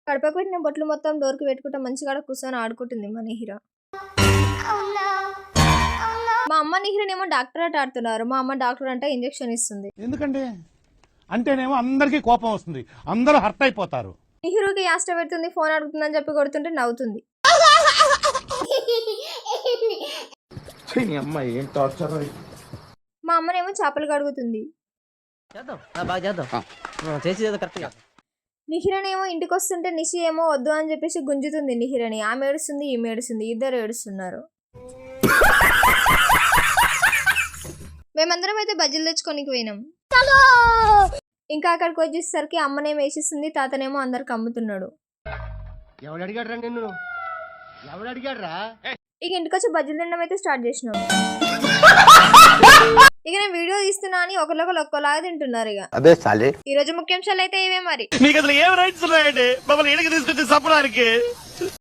కడపకు పెట్టిన బొట్లు మొత్తం డోర్కి పెట్టుకుంటా మంచిగా కూర్చొని ఆడుకుంటుంది మా నిహిర. మా అమ్మ నిహిరనేమో డాక్టర్ అట ఆడుతున్నారు. మా అమ్మ డాక్టర్ అంటే ఇంజెక్షన్ ఇస్తుంది. ఎందుకంటే అంటేనేమో అందరికీ కోపం వస్తుంది, అందరూ హర్ట్ అయిపోతారు. నిహిరుకి యాస్ట పెడుతుంది, ఫోన్ అడుగుతుందని చెప్పి కొడుతుంటే నవ్వుతుంది. మా అమ్మనేమో చేపలు కడుగుతుంది. నిహిరనేమో ఇంటికి వస్తుంటే నిషి ఏమో వద్దు అని చెప్పేసి గుంజుతుంది నిహిరని. ఆమె ఏడుస్తుంది, ఈమె ఏడుస్తుంది, ఇద్దరు ఏడుస్తున్నారు. మేమందరం అయితే బజ్జీలు తెచ్చుకోనికి పోయినాం. ఇంకా అక్కడికి వచ్చేసరికి అమ్మనేమో వేసేస్తుంది, తాతనేమో అందరికి అమ్ముతున్నాడు. ఇక ఇంటికి వచ్చి బజ్జీలు తినడం అయితే స్టార్ట్ చేసినాం. ఇక నేను వీడియో తీస్తున్నా అని ఒకరికొకరు ఒక్కలాగా తింటున్నారు. ఇక ఈ రోజు ముఖ్యాంశాలు అయితే ఇవే. మరి మీకు అసలు ఏం రైట్స్ ఉన్నాయండి మమ్మల్ని ఇంటికి తీసుకొచ్చి చెప్పడానికి?